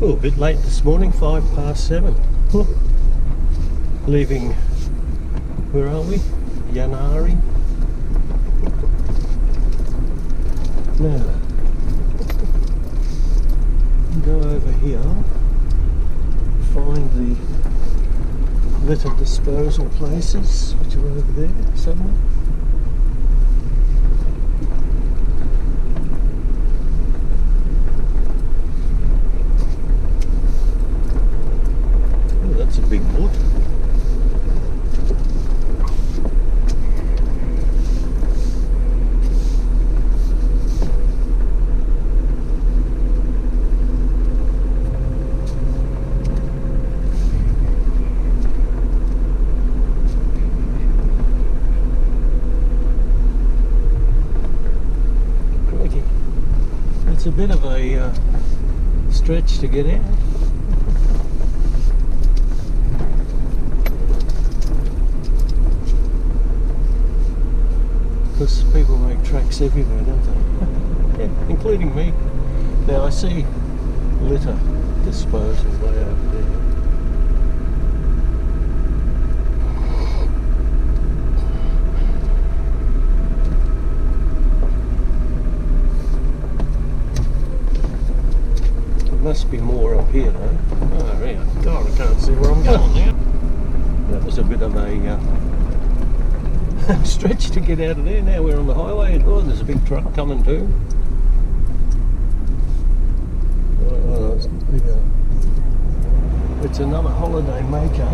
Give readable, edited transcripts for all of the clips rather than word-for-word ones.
Oh, a bit late this morning, 7:05. Oh. Leaving, where are we? Yanari. Now, go over here, find the litter disposal places, which are over there somewhere. Oh, that's a big wood. It's a bit of a stretch to get out. Because people make tracks everywhere, don't they? Yeah, including me. Now I see litter disposal way over there. Must be more up here though. Oh yeah, God, I can't see where I'm going now. That was a bit of a stretch to get out of there. Now we're on the highway. Oh, there's a big truck coming too. Oh, it's another holiday maker,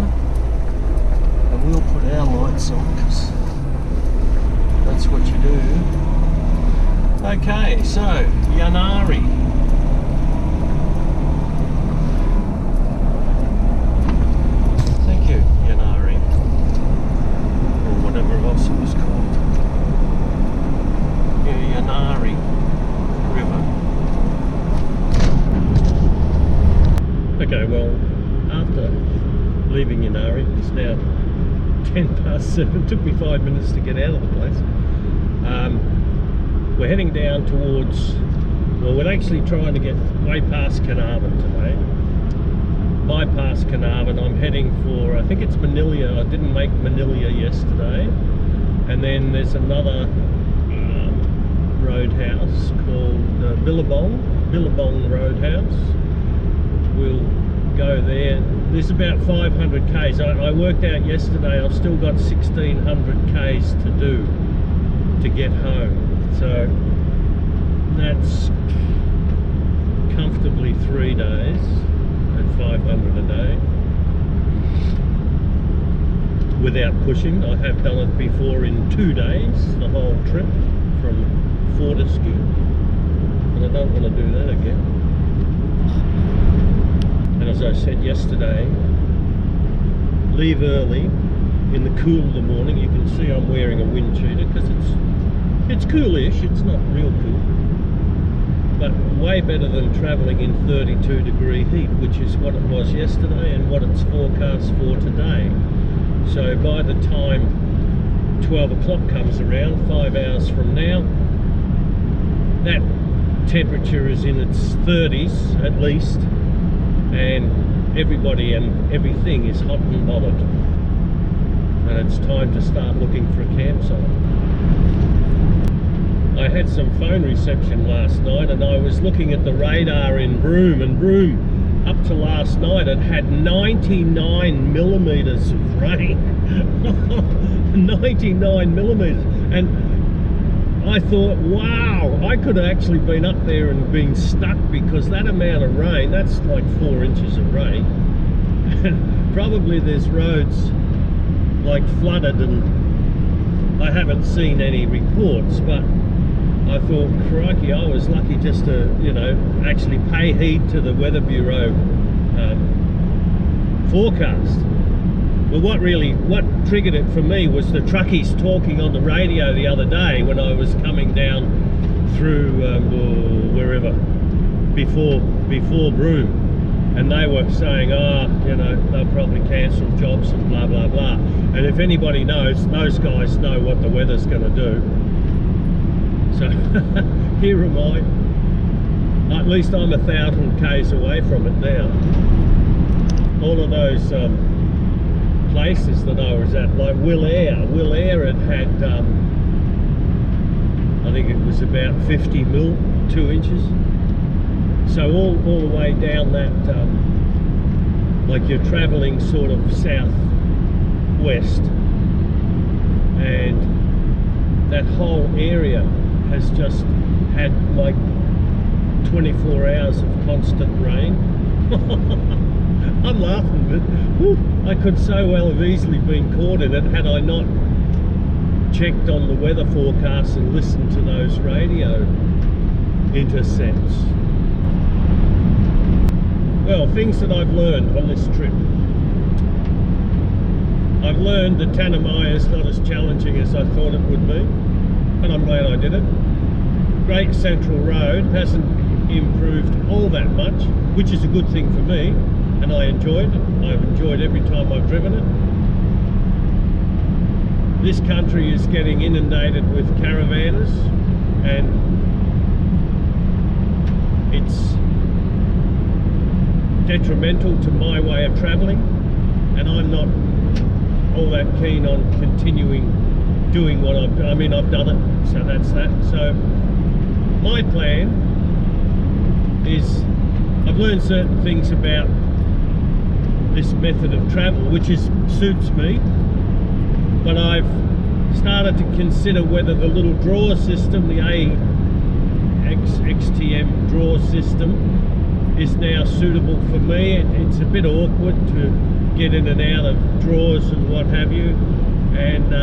and we'll put our lights on because that's what you do. Okay, so Yanari. Okay, well, after leaving Yanari, it's now 7:10. It took me 5 minutes to get out of the place. We're heading down towards, well, we're actually trying to get way past Carnarvon today. Bypass Carnarvon, I'm heading for, I think it's Manila. I didn't make Manila yesterday. And then there's another roadhouse called Billabong Roadhouse. We'll go there. There's about 500 k's. I worked out yesterday I've still got 1600 k's to do to get home. So that's comfortably 3 days at 500 a day. Without pushing. I have done it before in 2 days, the whole trip from Fortescue. And I don't want to do that again. And as I said yesterday, leave early in the cool of the morning. You can see I'm wearing a wind cheater because it's coolish, it's not real cool, but way better than travelling in 32 degree heat, which is what it was yesterday and what it's forecast for today. So by the time 12 o'clock comes around, 5 hours from now, that temperature is in its 30s at least, and everybody and everything is hot and bothered, and it's time to start looking for a campsite. I had some phone reception last night, and I was looking at the radar in Broome, and Broome up to last night it had 99 millimeters of rain. 99 millimeters, and I thought, wow, I could have actually been up there and been stuck, because that amount of rain, that's like 4 inches of rain. And probably there's roads like flooded, and I haven't seen any reports, but I thought, crikey, I was lucky just to, you know, actually pay heed to the Weather Bureau forecast. But what triggered it for me was the truckies talking on the radio the other day when I was coming down through wherever before Broome, and they were saying, you know, they'll probably cancel jobs and blah blah blah. And if anybody knows, those guys know what the weather's going to do. So here am I At least I'm 1,000 k's away from it now. All of those places that I was at, like Will Air it had I think it was about 50 mil, 2 inches. So all the way down that, like you're travelling sort of south-west, and that whole area has just had like 24 hours of constant rain. I'm laughing, but whew, I could so well have easily been caught in it had I not checked on the weather forecast and listened to those radio intercepts. Well, things that I've learned on this trip. I've learned that Tanami is not as challenging as I thought it would be, but I'm glad I did it. Great Central Road hasn't improved all that much, which is a good thing for me, and I enjoyed it. I've enjoyed every time I've driven it. This country is getting inundated with caravanners, and it's detrimental to my way of travelling, and I'm not all that keen on continuing doing what I've done. I mean, I've done it, so that's that. So my plan is, I've learned certain things about this method of travel, which suits me, but I've started to consider whether the little drawer system, the XTM drawer system, is now suitable for me. It's a bit awkward to get in and out of drawers and what have you, and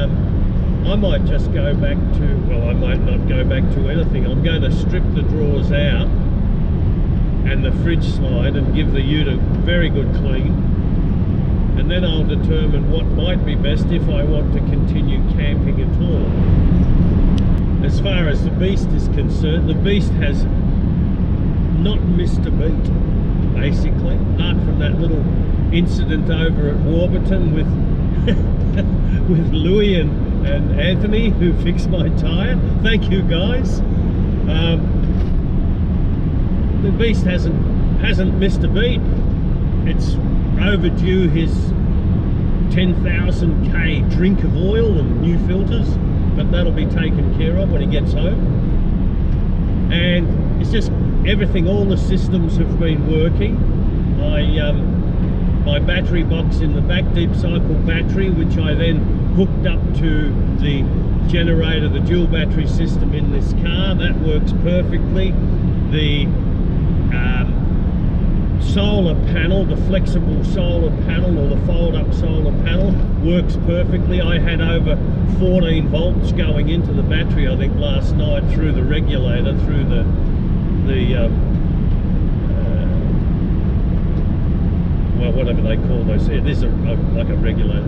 I might just go back to, well, I might not go back to anything. I'm going to strip the drawers out and the fridge slide and give the ute a very good clean, and then I'll determine what might be best if I want to continue camping at all. As far as the Beast is concerned, the Beast has not missed a beat, basically, apart from that little incident over at Warburton with with Louis and Anthony, who fixed my tyre. Thank you, guys. The Beast hasn't missed a beat. It's overdue his 10,000 k drink of oil and new filters, but that'll be taken care of when he gets home. And it's just everything, all the systems have been working. My battery box in the back, deep cycle battery, which I then hooked up to the generator, the dual battery system in this car, that works perfectly. The solar panel, the flexible solar panel, or the fold-up solar panel, works perfectly. I had over 14 volts going into the battery, I think, last night through the regulator, through the well, whatever they call those. It is like a regulator.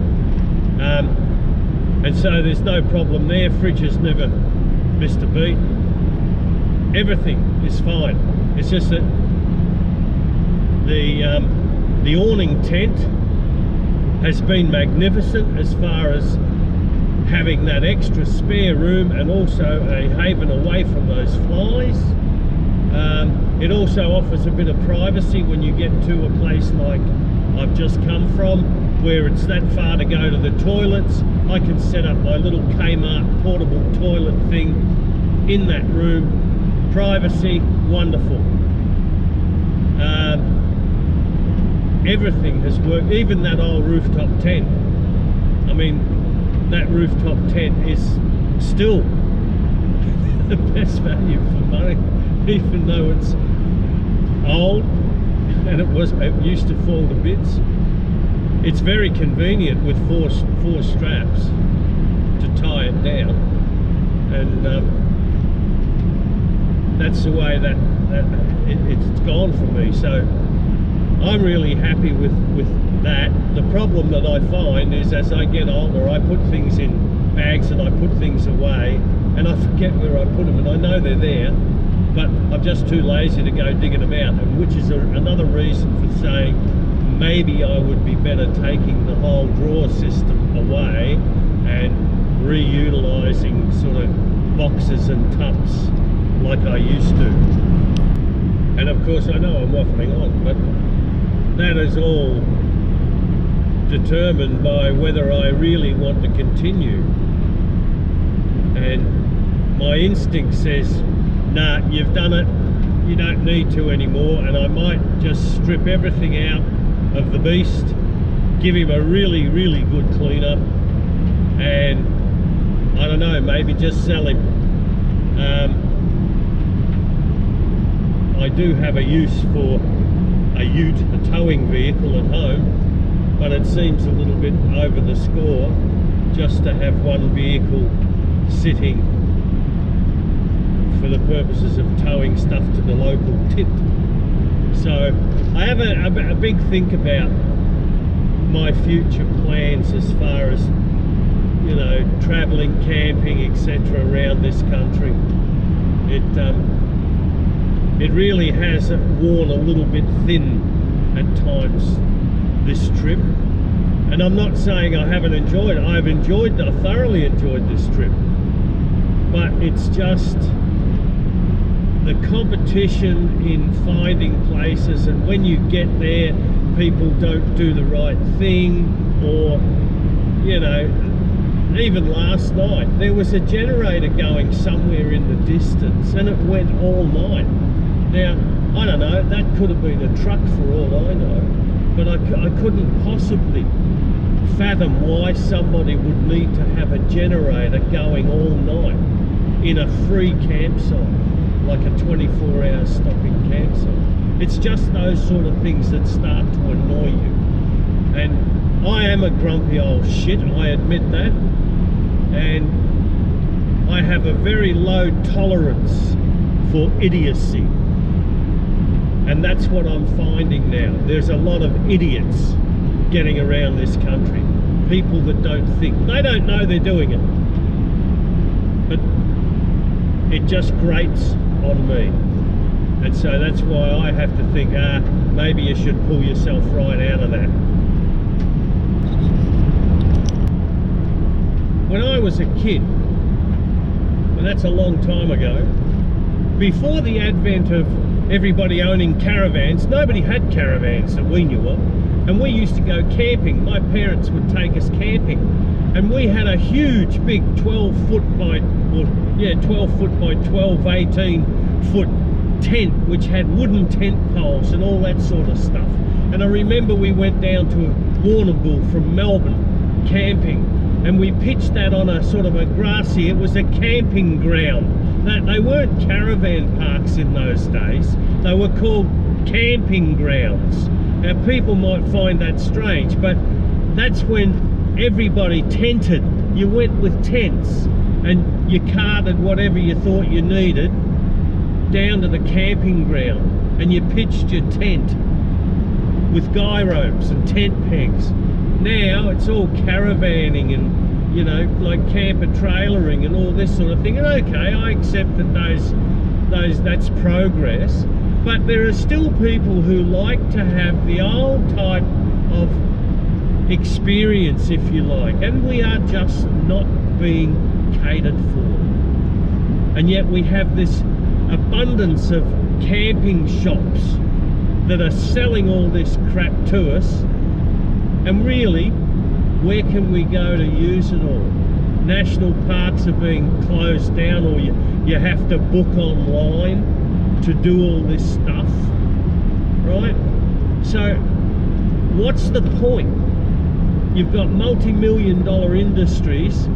And so there's no problem there. Fridge has never missed a beat. Everything is fine. It's just that the awning tent has been magnificent as far as having that extra spare room and also a haven away from those flies. It also offers a bit of privacy when you get to a place like I've just come from, where it's that far to go to the toilets. I can set up my little Kmart portable toilet thing in that room. Privacy, wonderful. Everything has worked, even that old rooftop tent. I mean, that rooftop tent is still the best value for money, even though it's old and it used to fall to bits. It's very convenient with four straps to tie it down, and that's the way that it's gone for me. So I'm really happy with that. The problem that I find is, as I get older, I put things in bags and I put things away and I forget where I put them, and I know they're there, but I'm just too lazy to go digging them out, and which is another reason for saying maybe I would be better taking the whole drawer system away and reutilising sort of boxes and tubs like I used to. And of course I know I'm waffling on, but that is all determined by whether I really want to continue. And my instinct says, nah, you've done it, you don't need to anymore, and I might just strip everything out of the beast, give him a really, really good cleanup, and I don't know, maybe just sell him. I do have a use for a ute, a towing vehicle at home, but it seems a little bit over the score just to have one vehicle sitting for the purposes of towing stuff to the local tip. So I have a big think about my future plans as far as, you know, travelling, camping, etc. around this country. It really has worn a little bit thin at times, this trip. And I'm not saying I haven't enjoyed it. I thoroughly enjoyed this trip. But it's just the competition in finding places, and when you get there, people don't do the right thing, or, you know, even last night, there was a generator going somewhere in the distance, and it went all night. Now, I don't know, that could have been a truck for all I know, but I couldn't possibly fathom why somebody would need to have a generator going all night in a free campsite, like a 24-hour stopping campsite. It's just those sort of things that start to annoy you. And I am a grumpy old shit, I admit that. And I have a very low tolerance for idiocy. And that's what I'm finding now. There's a lot of idiots getting around this country. People that don't think. They don't know they're doing it. But it just grates on me. And so that's why I have to think, maybe you should pull yourself right out of that. When I was a kid, and that's a long time ago, before the advent of everybody owning caravans, nobody had caravans that we knew of, and we used to go camping. My parents would take us camping, and we had a huge big 12 foot by 12, 18 foot tent, which had wooden tent poles and all that sort of stuff. And I remember we went down to Warrnambool from Melbourne camping, and we pitched that on a sort of a grassy, it was a camping ground. They weren't caravan parks in those days, they were called camping grounds. Now people might find that strange, but that's when everybody tented. You went with tents and you carted whatever you thought you needed down to the camping ground, and you pitched your tent with guy ropes and tent pegs. Now it's all caravanning and, you know, like camper trailering and all this sort of thing. And okay, I accept that that's progress, but there are still people who like to have the old type of experience, if you like, and we are just not being catered for. And yet we have this abundance of camping shops that are selling all this crap to us, and really, where can we go to use it all? National parks are being closed down, or you have to book online to do all this stuff, right? So what's the point? You've got multi-million-dollar industries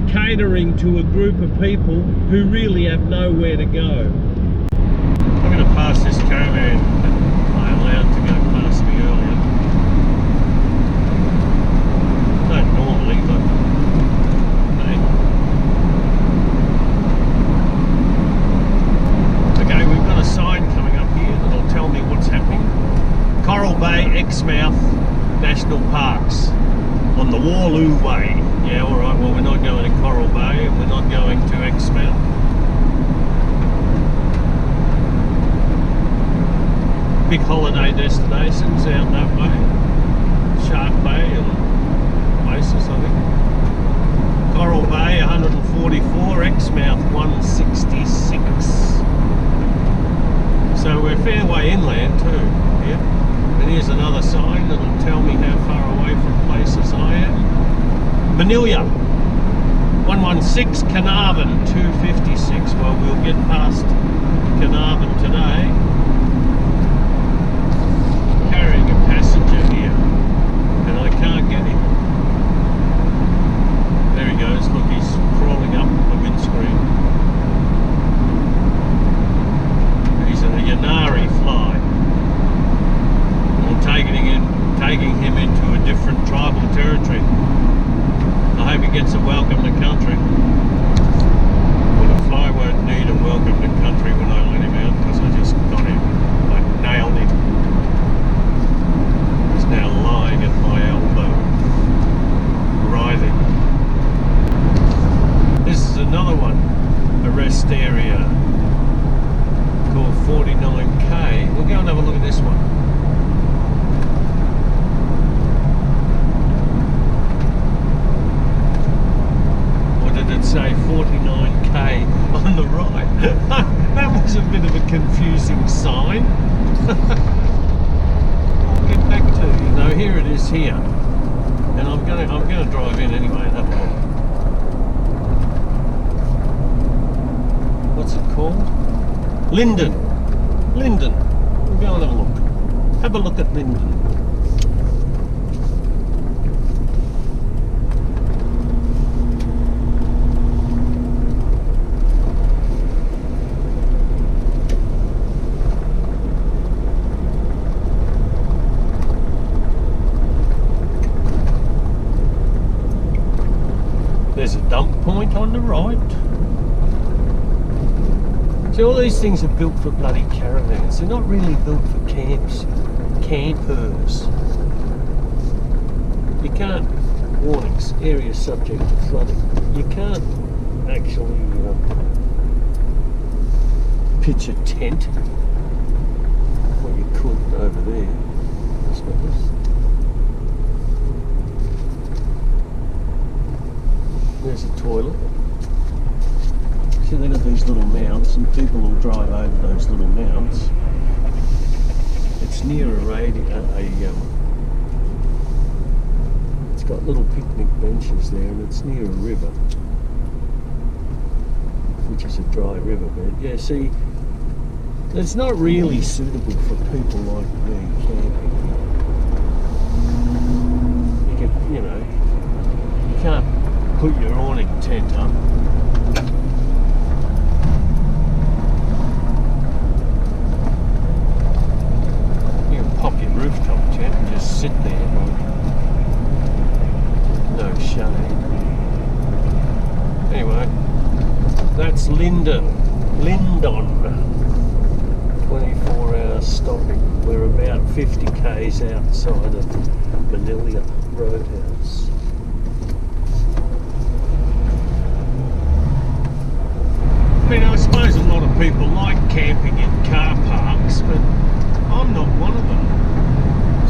catering to a group of people who really have nowhere to go. I'm going to pass this caravan that I allowed to go past me earlier. Don't normally, but hey. Okay, we've got a sign coming up here that'll tell me what's happening. Coral Bay Exmouth National Parks on the Warloo Way. Yeah, alright, well we're not going to Coral Bay and we're not going to Exmouth. Big holiday destinations out that way. Shark Bay and places, I think. Coral Bay 144, Exmouth 166. So we're fairly Manila 116, Carnarvon 256. Well, we'll get past Carnarvon today. Carrying a passenger here, and I can't get him. There he goes. Look, he's crawling up the windscreen. He's a Yanari fly. I'm taking him into a different tribal territory. I hope he gets a welcome to country. Well, the fly won't need a welcome to country when I let him out, because I just got him. I nailed him. He's now lying at my elbow, writhing. This is another one, a rest area called 49K. We'll go and have a look at this one. Say 49K on the right. That was a bit of a confusing sign. I'll get back to you. No, here it is here, and I'm gonna drive in anyway and have a look. What's it called? Linden. We'll go and have a look. Have a look at Linden. There's a dump point on the right. So all these things are built for bloody caravans. They're not really built for campers. You can't, warnings, area subject to flooding. You can't actually pitch a tent. Well, you could over there, I suppose. There's a toilet. See, they've got these little mounds, and people will drive over those little mounds. It's near it's got little picnic benches there, and it's near a river, which is a dry riverbed. Yeah, see, it's not really suitable for people like me camping. You can't put your awning tent up. You can pop your rooftop tent and just sit there, no shade. Anyway, that's Linden. 24-hour stopping. We're about 50 k's outside of Manila Roadhouse. I mean, I suppose a lot of people like camping in car parks, but I'm not one of them.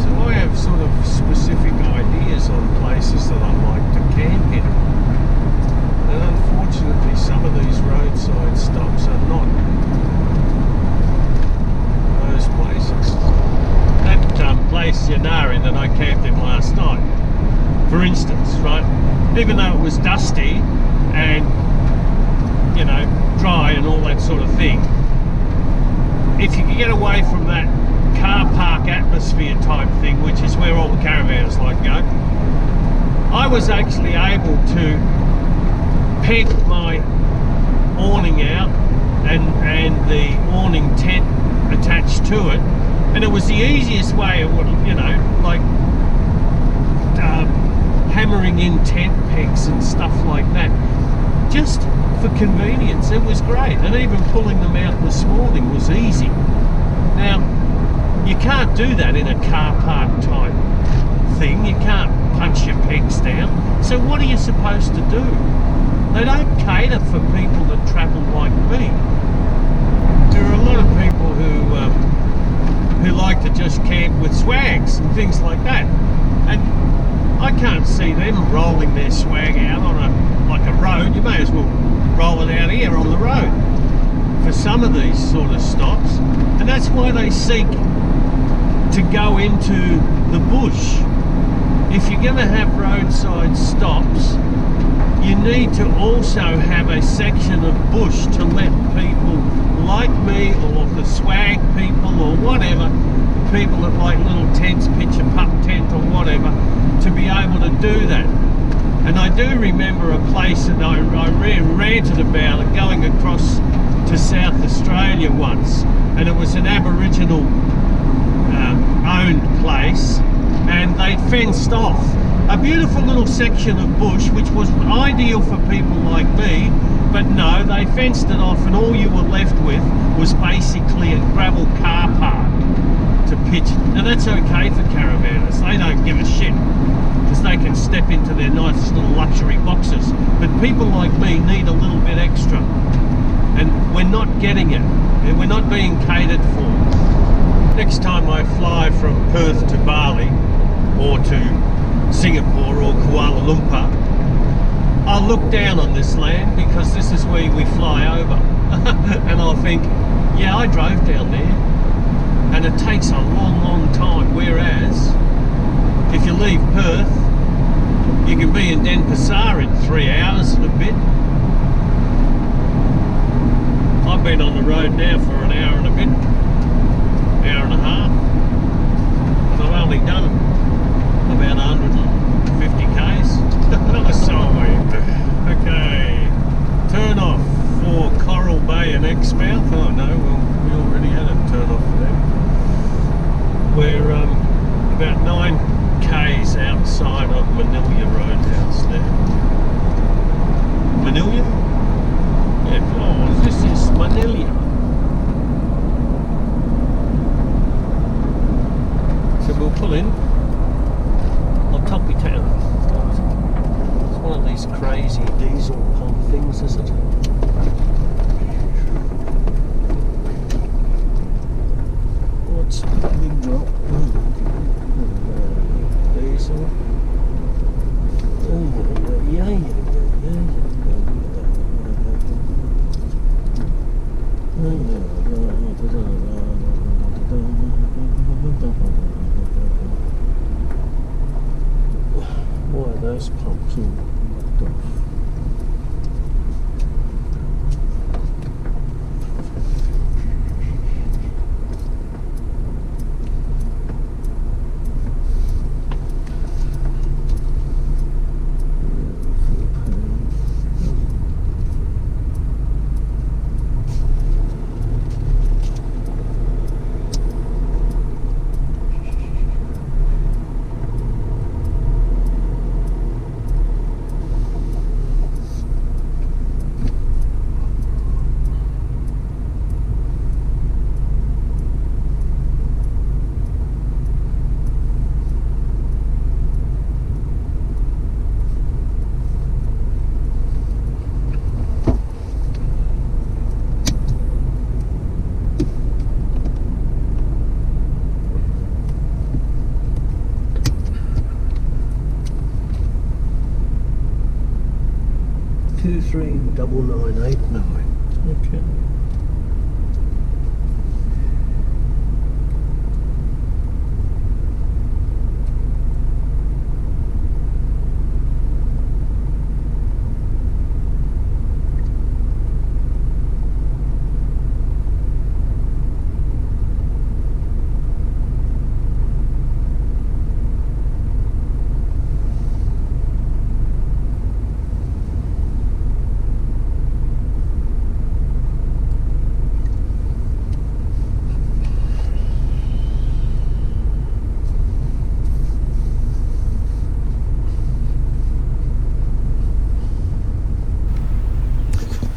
So I have sort of specific ideas on places that I like to camp in. And unfortunately, some of these roadside stops are not those places. That place Yanari that I camped in last night, for instance, right? Even though it was dusty and, dry and all that sort of thing, if you can get away from that car park atmosphere type thing, which is where all the caravans like to go, I was actually able to peg my awning out and the awning tent attached to it, and it was the easiest way. It would, hammering in tent pegs and stuff like that, just for convenience. It was great, and even pulling them out this morning was easy. Now, you can't do that in a car park type thing. You can't punch your pegs down. So what are you supposed to do? They don't cater for people that travel like me. There are a lot of people who like to just camp with swags and things like that, and I can't see them rolling their swag out on a road. You may as well roll it out here on the road for some of these sort of stops, and that's why they seek to go into the bush, if you're going to have roadside stops, you need to also have a section of bush to let people like me, or the swag people, or whatever, people that like little tents, pitch a pup tent or whatever, to be able to do that. And I do remember a place that I ranted about it, going across to South Australia once, and it was an Aboriginal owned place, and they fenced off a beautiful little section of bush which was ideal for people like me, but no, they fenced it off, and all you were left with was basically a gravel car park to pitch. Now that's okay for caravanners, they don't give a shit, because they can step into their nice little luxury boxes, but people like me need a little bit extra, and we're not getting it, and we're not being catered for. Next time I fly from Perth to Bali, or to Singapore or Kuala Lumpur, I'll look down on this land, because this is where we fly over. And I'll think, yeah, I drove down there, and it takes a long time, whereas if you leave Perth, you can be in Denpasar in 3 hours and a bit. I've been on the road now for an hour and a bit, hour and a half, and I've only done about 150 k's. Sorry. Okay, turn off for Coral Bay and Exmouth. Oh no, well, we already had a turn off for them. We're about 9 k's outside of Manila Roadhouse now. Manila? Yeah, oh, this is Manila. So we'll pull in on Toppy Town. It's one of these crazy diesel pump things, is it? What's the big drop? Diesel. Oh, yeah. Why are those pumps all locked off? Three 9989. Okay.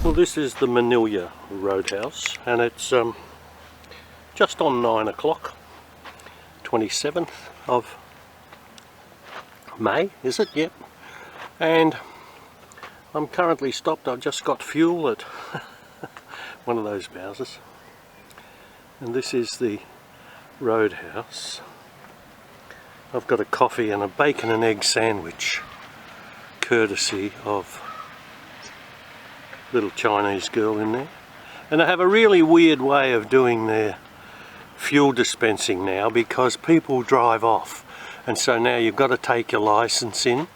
Well, this is the Manila Roadhouse, and it's just on 9 o'clock, 27th of May, is it? Yep. And I'm currently stopped. I've just got fuel at one of those houses, and this is the Roadhouse. I've got a coffee and a bacon and egg sandwich, courtesy of little Chinese girl in there. And they have a really weird way of doing their fuel dispensing now, because people drive off And so now you've got to take your license in,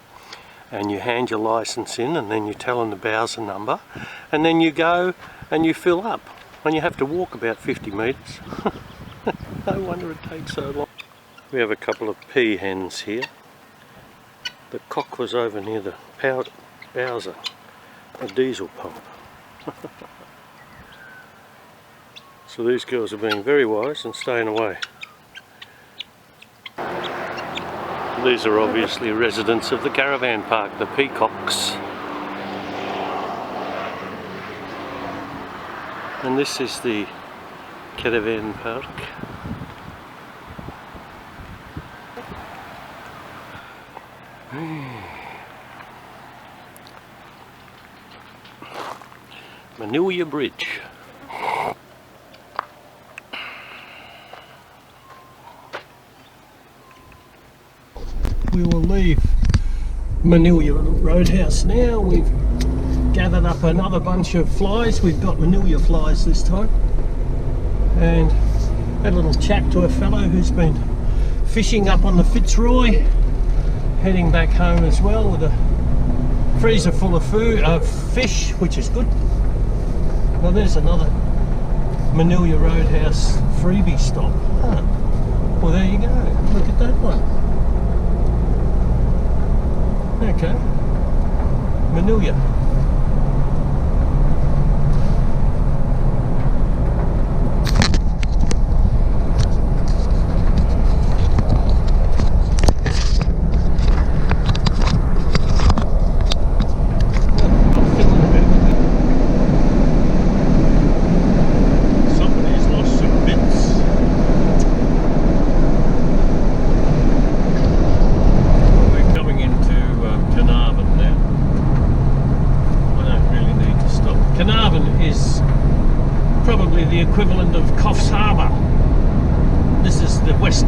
and you hand your license in, and then you tell them the Bowser number, and then you go and you fill up, and you have to walk about 50 metres. No wonder it takes so long. We have a couple of peahens here. The cock was over near the Bowser, a diesel pump. So these girls are being very wise and staying away. These are obviously residents of the caravan park, the peacocks. And this is the caravan park. Manila Bridge. We will leave Manila Roadhouse now. We've gathered up another bunch of flies. We've got Manila flies this time. And had a little chat to a fellow who's been fishing up on the Fitzroy. Heading back home as well with a freezer full of fish, which is good. Well, there's another Manila Roadhouse freebie stop. Huh. Well, there you go. Look at that one. Okay. Manila. The equivalent of Coffs Harbour. This is the west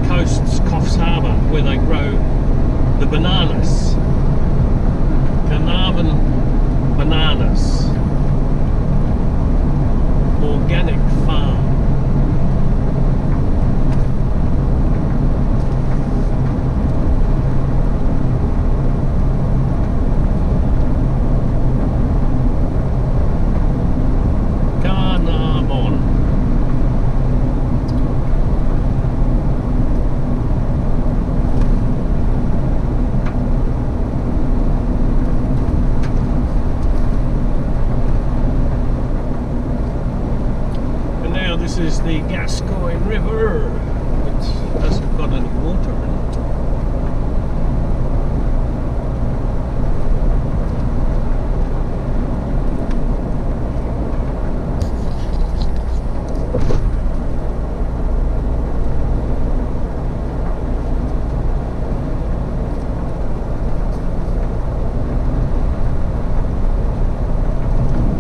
coast's Coffs Harbour, where they grow the bananas. Carnarvon bananas. Organic farm. This is the Gascoyne River, which hasn't got any water in it.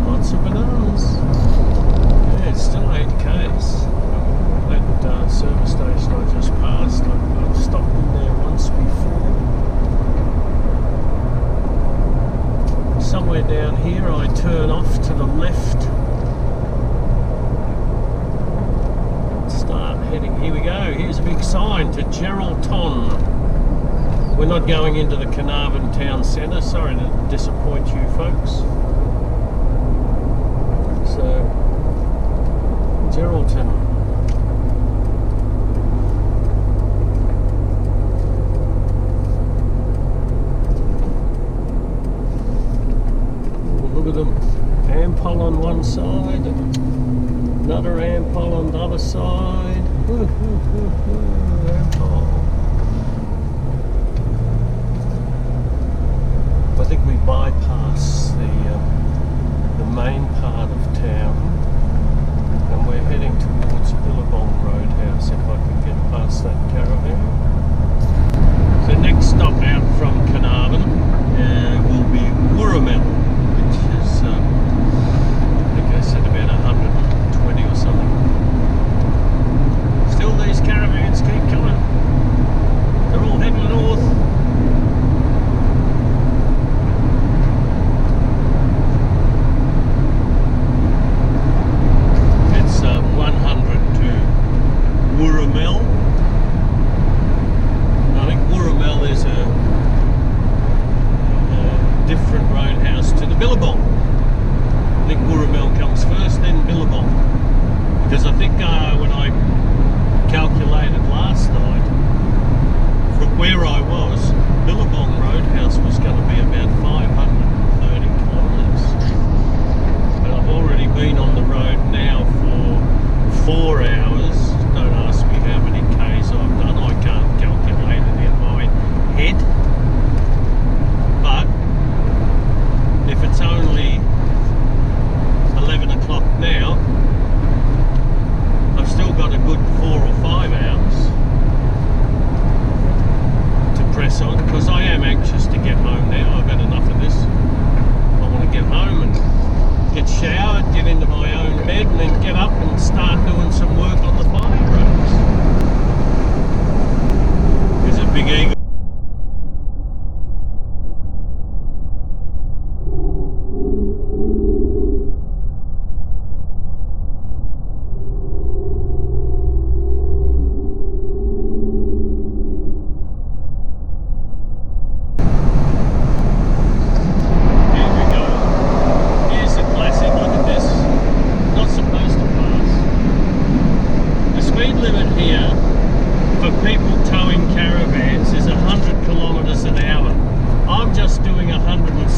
Lots of bananas. Yeah, it's still 8 k's. That service station I just passed, I've stopped in there once before. Somewhere down here I turn off to the left. Start heading, here we go, here's a big sign to Geraldton. We're not going into the Carnarvon town centre, sorry to disappoint you folks. So, Geraldton. Look at them. Ampol on one side, another Ampol on the other side. Ampol. I think we bypass the main part of town, and we're heading towards Billabong Roadhouse if I can get past that caravan. So next stop out from Carnarvon will be Wooramel, which is I think I said about 120 or something. Still these caravans keep coming.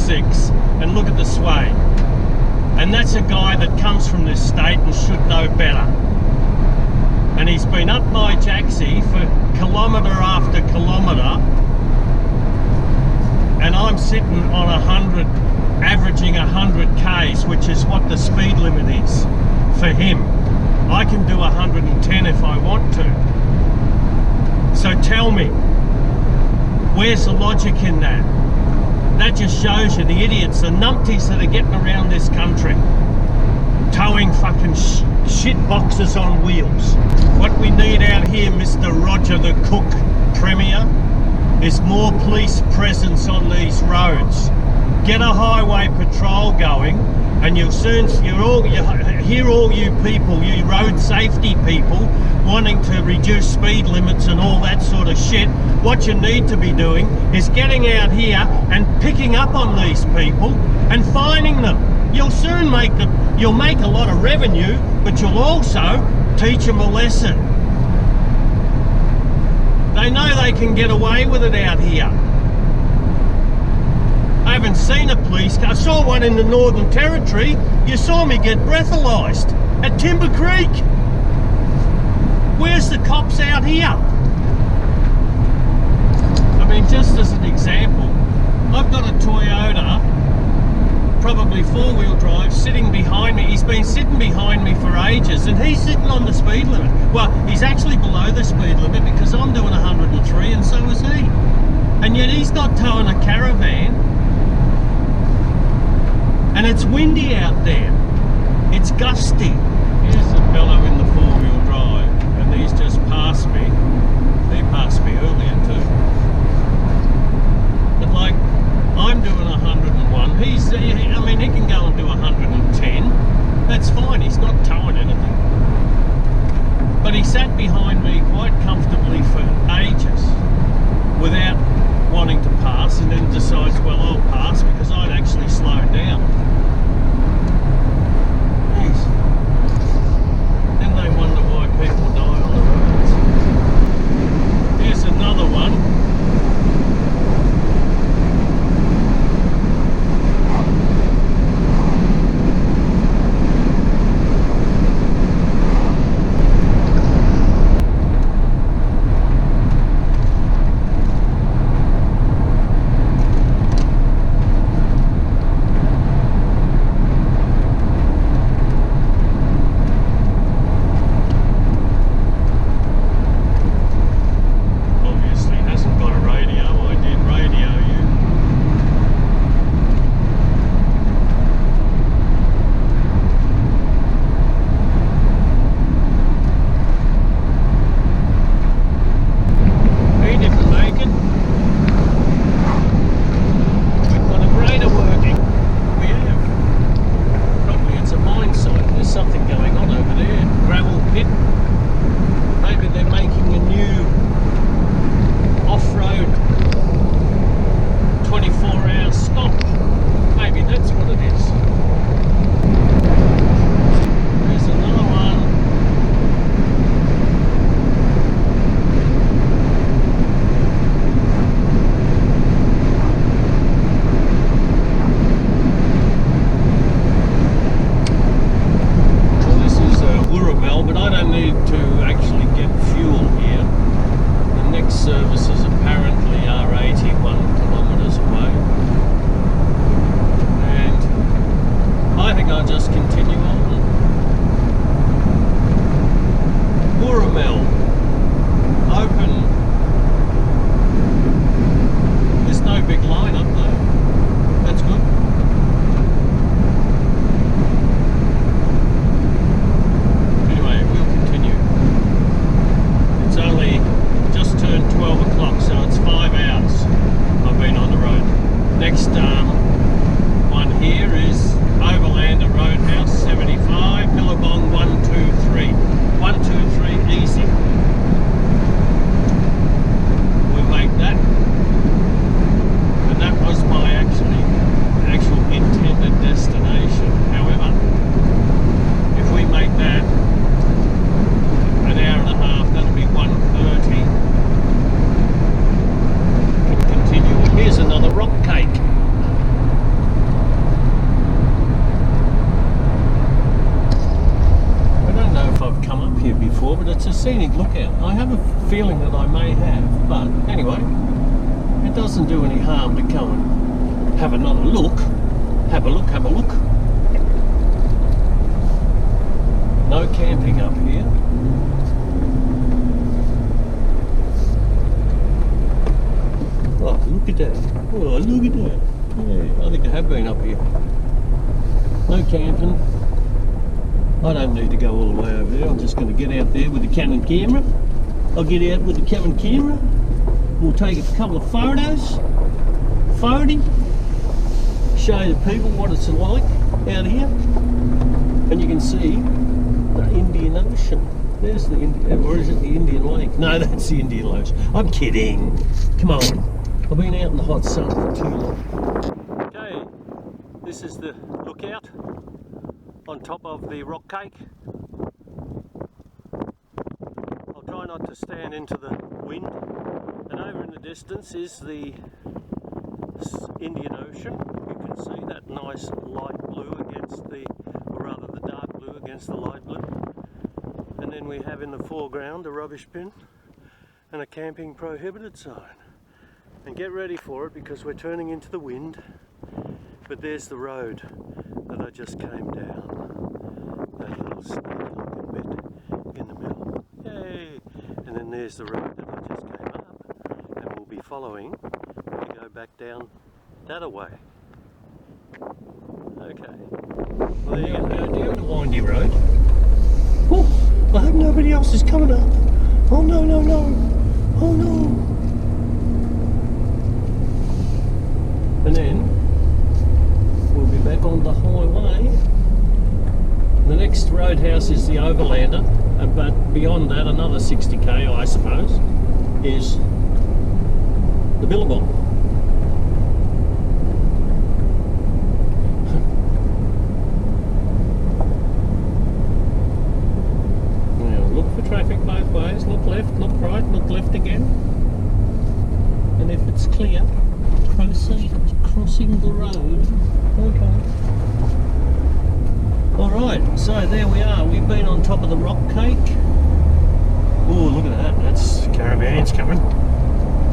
6 and look at the sway. And that's a guy that comes from this state and should know better. And he's been up my jacksie for kilometre after kilometre, and I'm sitting on 100, averaging 100 k's, which is what the speed limit is for him. I can do 110 if I want to. So tell me, where's the logic in that? That just shows you the idiots, the numpties that are getting around this country, towing fucking shit boxes on wheels. What we need out here, Mr. Roger the Cook Premier, is more police presence on these roads. Get a highway patrol going, and you'll soon hear all you people, you road safety people, wanting to reduce speed limits and all that sort of shit. What you need to be doing is getting out here and picking up on these people and fining them. You'll soon you'll make a lot of revenue, but you'll also teach them a lesson. They know they can get away with it out here. I haven't seen a police car. I saw one in the Northern Territory. You saw me get breathalyzed at Timber Creek. Where's the cops out here? I mean, just as an example, I've got a Toyota, probably 4-wheel drive, sitting behind me. He's been sitting behind me for ages, and he's sitting on the speed limit. Well, he's actually below the speed limit because I'm doing 103 and so is he. And yet he's not towing a caravan. And it's windy out there. It's gusty. Here's a fellow in the 4-wheel drive, and he's just passed me. He passed me earlier too. But like, I'm doing 101. I mean, he can go and do 110. That's fine. He's not towing anything. But he sat behind me quite comfortably for ages without wanting to pass, and then decides, well, I'll pass because I'd actually slowed down. Jeez. Then they wonder why people die on the roads. Here's another one. scenic lookout. I have a feeling that I may have, but anyway, it doesn't do any harm to go and have another look. Have a look, have a look. No camping up here. Oh, look at that. Oh, look at that. Yeah, I think I have been up here. No camping. I don't need to go all the way over there. I'm just going to get out there with the Canon camera. I'll get out with the Canon camera. We'll take a couple of photos. Show the people what it's like out here. And you can see the Indian Ocean. There's the Indian, or is it the Indian Lake? No, that's the Indian Ocean. I'm kidding. Come on. I've been out in the hot sun for too long. Okay, this is the lookout on top of the rock cake. I'll try not to stand into the wind. And over in the distance is the Indian Ocean. You can see that nice light blue against the, or rather the dark blue against the light blue. And then we have in the foreground a rubbish bin and a camping prohibited sign. And get ready for it because we're turning into the wind. But there's the road that I just came down. That little sneaky looking bit in the middle. Yay! And then there's the road that I just came up. And we'll be following to go back down that way. Okay. Well, there you go. Down the windy road. Oh, I hope nobody else is coming up. Oh no, no, no. Oh no. And then we'll be back on the highway. The next roadhouse is the Overlander, but beyond that, another 60k, I suppose, is the Billabong. Now look for traffic both ways. Look left, look right, look left again. And if it's clear, proceed crossing the road. Okay. Alright, so there we are. We've been on top of the rock cake. Oh, look at that. That's caravans coming.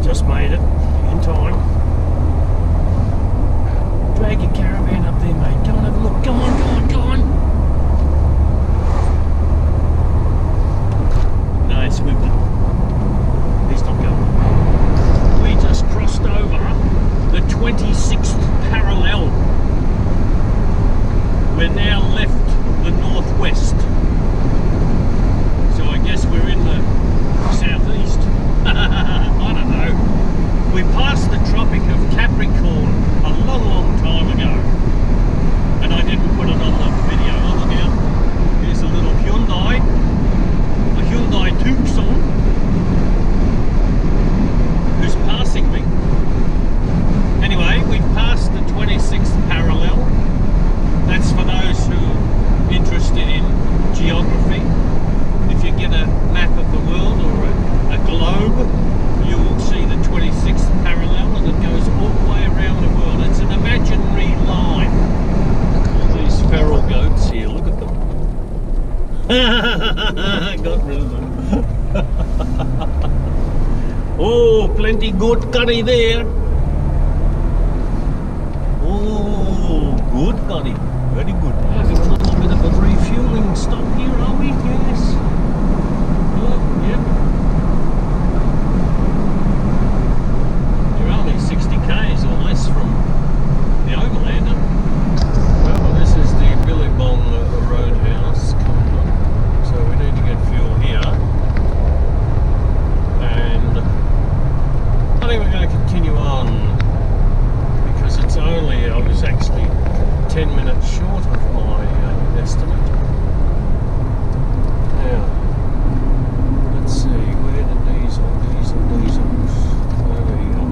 Just made it in time. Drag your caravan up there, mate. Go on, have a look. Go on, go on, go on. No, it's moved it. Please don't go. We just crossed over the 26th parallel. We're now left the northwest. So I guess we're in the southeast. I don't know. We passed the Tropic of Capricorn a long, long time ago. And I didn't put it on the video. Oh, look out. Here's a little Hyundai. A Hyundai Tucson. Who's passing me. Anyway, we've passed the 26th parallel. That's for those who are interested in geography. If you get a map of the world or a globe, you will see the 26th parallel and it goes all the way around the world. It's an imaginary line. All these feral goats here, look at them. Got rid of them. Oh, plenty good curry there. Oh, good curry. Very good. Having a little bit of a refueling stop here, are we? Yes. Oh, yep. You're only 60 k's or less from the Overlander. Well, this is the Billabong Roadhouse coming up. So we need to get fuel here. And I think we're going to continue on because it's only, I was actually 10 minutes short of my estimate. Now, let's see, where the diesels. There we go.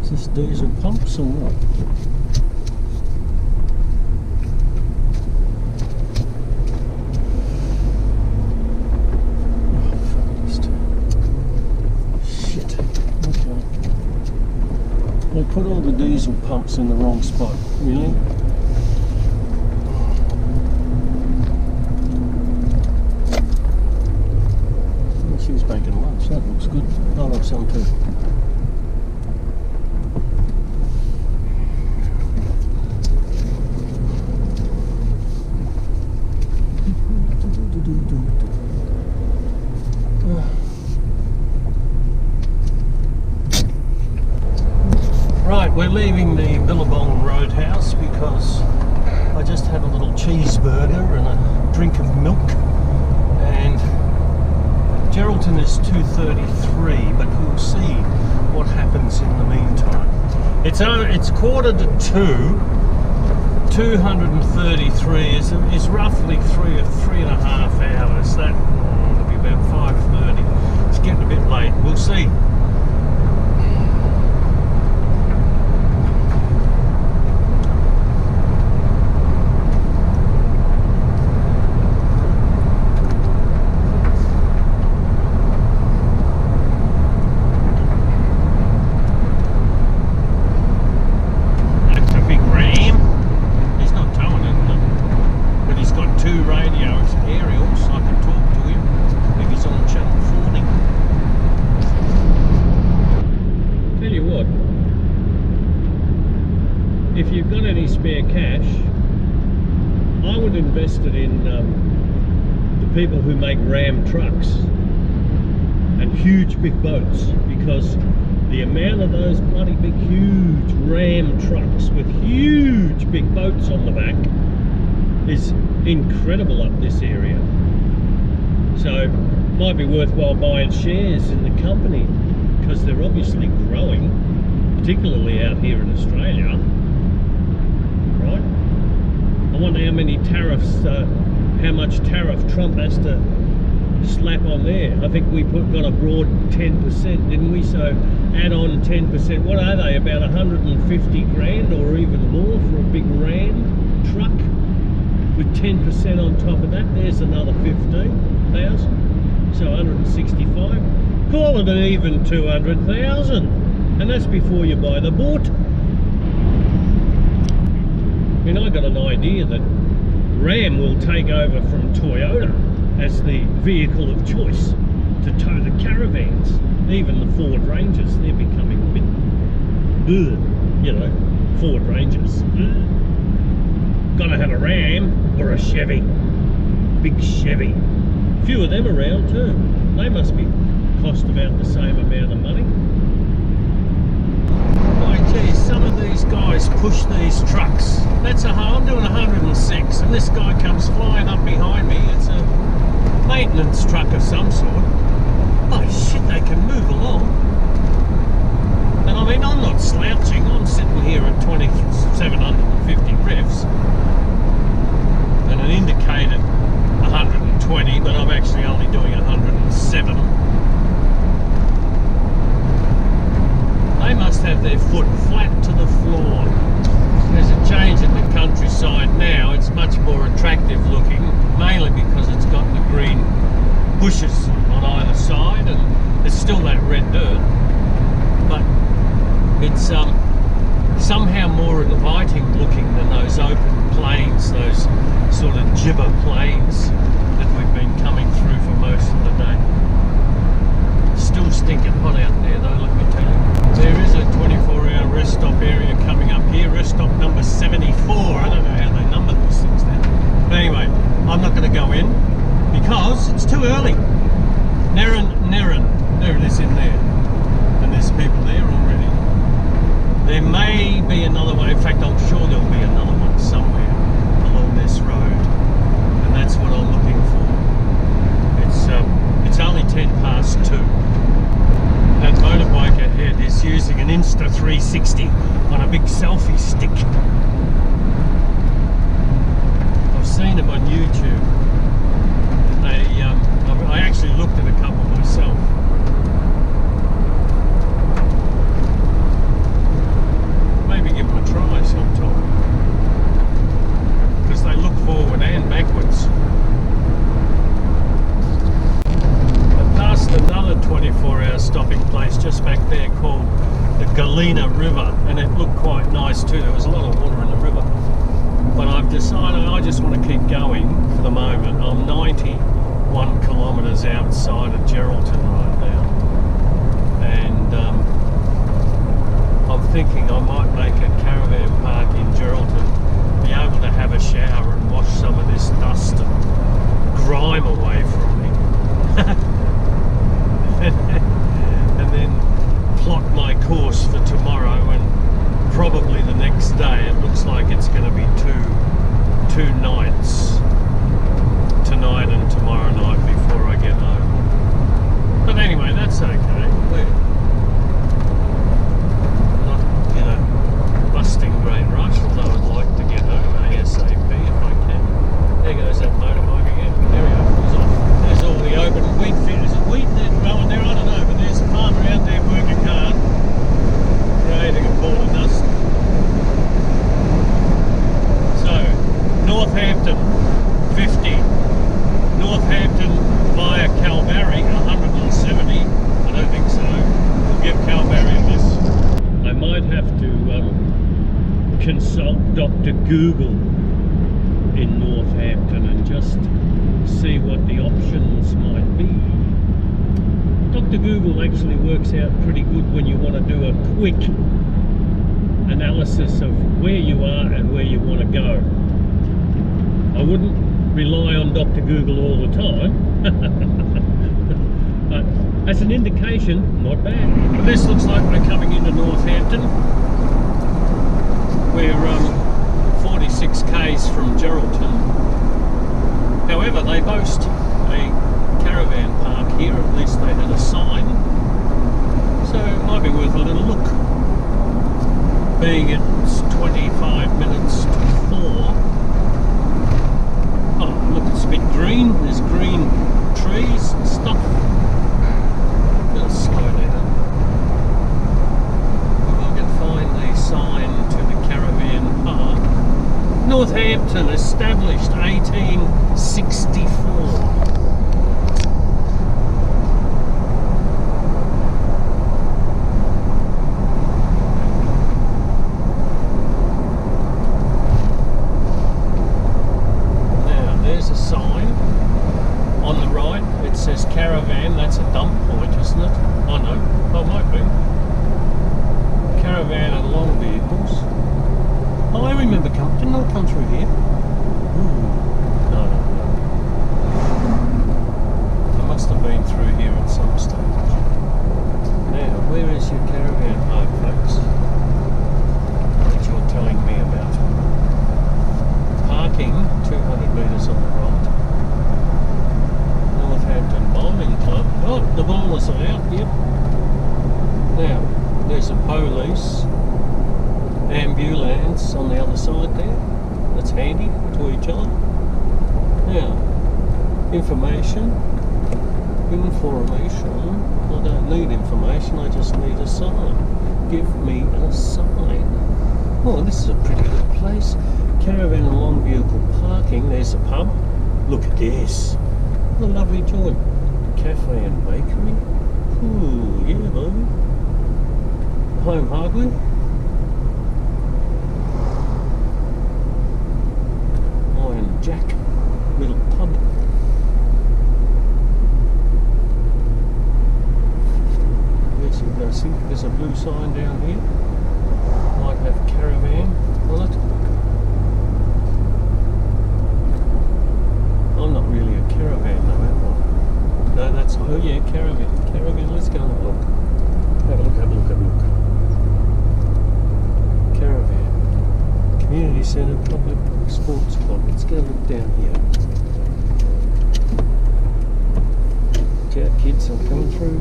Is this diesel pumps or what? pump's in the wrong spot, really. She's making lunch, that looks good. I'll have some too. Right, we're leaving the Billabong Roadhouse because I just had a little cheeseburger and a drink of milk, and Geraldton is 2:33, but we'll see what happens in the meantime. It's quarter to 2. 233 is roughly three and a half hours. That will be about 5:30. It's getting a bit late. We'll see. If you've got any spare cash, I would invest it in the people who make Ram trucks and huge big boats, because the amount of those bloody big huge Ram trucks with huge big boats on the back is incredible up this area. So it might be worthwhile buying shares in the company, because they're obviously growing, particularly out here in Australia. Right? I wonder how many tariffs, how much tariff Trump has to slap on there. I think we got a broad 10%, didn't we? So add on 10%. What are they? About 150 grand or even more for a big Ram truck with 10% on top of that. There's another 15,000. So 165. Call it an even 200,000, and that's before you buy the boat. I mean, I got an idea that Ram will take over from Toyota as the vehicle of choice to tow the caravans. Even the Ford Rangers, they're becoming a bit, you know, Ford Rangers. Gotta have a Ram or a Chevy, big Chevy. A few of them around too. They must be cost about the same amount of money. Geez, some of these guys push these trucks. I'm doing 106, and this guy comes flying up behind me. It's a maintenance truck of some sort. Oh shit, they can move along. And I mean, I'm not slouching. I'm sitting here at 2,750 revs, and an indicated 120, but I'm actually only doing 107. They must have their foot flat to the floor. There's a change in the countryside now. It's much more attractive looking, mainly because it's got the green bushes on either side, and there's still that red dirt, but it's somehow more inviting looking than those open plains, those sort of gibber plains that we've been coming through for most of the day. Still stinking hot out there though, let me tell you. There is a 24-hour rest stop area coming up here, rest stop number 74. I don't know how they number these things then. But anyway, I'm not going to go in because it's too early. Nerran, there it is in there. And there's people there already. There may be another one. In fact, I'm sure there'll be another one somewhere along this road. And that's what I'm looking for. It's only 2:10. That motorbike ahead is using an Insta360 on a big selfie stick. I've seen them on YouTube. I actually looked at a couple myself. Maybe give them a try sometime, because they look forward and backwards. Past another 24-hour stopping place just back there called the Galena River, and it looked quite nice decided I just want to keep going for the moment. I'm 91 kilometres outside of Geraldton right now, and I'm thinking I might make a caravan park in Geraldton, be able to have a shower and wash some of this dust and grime away from me. And then plot my course for tomorrow and probably the next day. It looks like it's going to be two nights, tonight and tomorrow night, before I get home. But anyway, that's okay. We're not in a busting great rush, although I'd like to get home ASAP if I can. There goes that motorbike again. There we go. There's all the open wheat fields. Is it wheat they're growing there? I don't know, but there's a farmer out there working hard, creating a ball of dust. So, Northampton, 50. Northampton via Kalbarri, 170. I don't think so. We'll give Kalbarri a miss. I might have to consult Dr. Google in Northampton and just see what the options might be. Dr. Google actually works out pretty good when you want to do a quick analysis of where you are and where you want to go. I wouldn't rely on Dr. Google all the time, but as an indication, not bad. But this looks like we're coming into Northampton. We're 46 k's from Geraldton. However, they boast a caravan park here, at least they had a sign, so it might be worth a little look. Being it's 25 minutes to 4. Oh, look, it's a bit green. There's green trees and stuff. Let's slow down. If I can find the sign to the caravan park. Northampton, established 1864. Caravan, that's a dump point, isn't it? Oh no, oh, it might be. Caravan and long vehicles. Oh, I remember didn't I come through here? Ooh. No. I must have been through here at some stage. Now, where is your caravan park, folks? That you're telling me about. Parking, 200 metres on the right. Northampton Bowling Club. Oh, the bowlers are out, yep. Now, there's a police ambulance on the other side there. That's handy to each other. Now, information. I don't need information, I just need a sign. Give me a sign. Oh, this is a pretty little place. Caravan and long vehicle parking. There's a pub. Look at this. What a lovely joint. Cafe and bakery. Ooh, yeah, baby. Home hardware. Iron Jack. Little pub. Where's it going to see? There's a blue sign down here. Might have caravan on it. I'm not really a caravan though, am I? No, that's, oh yeah, caravan. Caravan, let's go and have a look. Have a look. Caravan. Community Centre, Public Sports Club. Let's go look down here. Look out, kids, I'm coming through.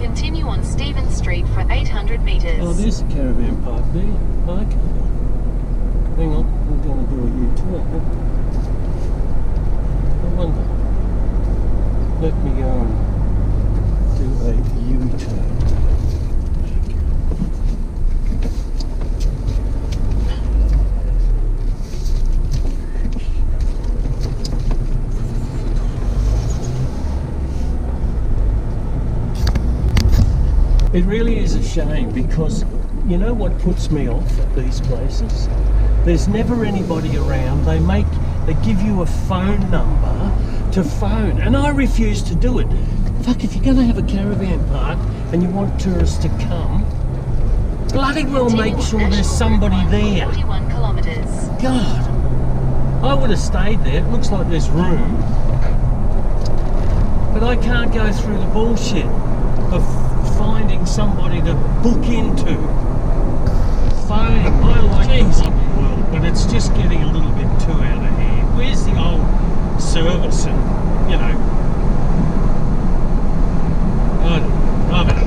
Continue on Stevens Street for 800 metres. Oh, there's a caravan park there. Okay. Hang on, we're going to do a U-turn. I wonder. Let me go and do a U-turn. It really is a shame because you know what puts me off at these places? There's never anybody around. They give you a phone number to phone, and I refuse to do it. Fuck, if you're going to have a caravan park and you want tourists to come, bloody well make sure there's somebody there. 41 kilometers. God, I would have stayed there. It looks like there's room, but I can't go through the bullshit of finding somebody to book into. Phoning, I like the modern world, but it's just getting a little bit too out of hand. Where's the old service and, you know, I don't know.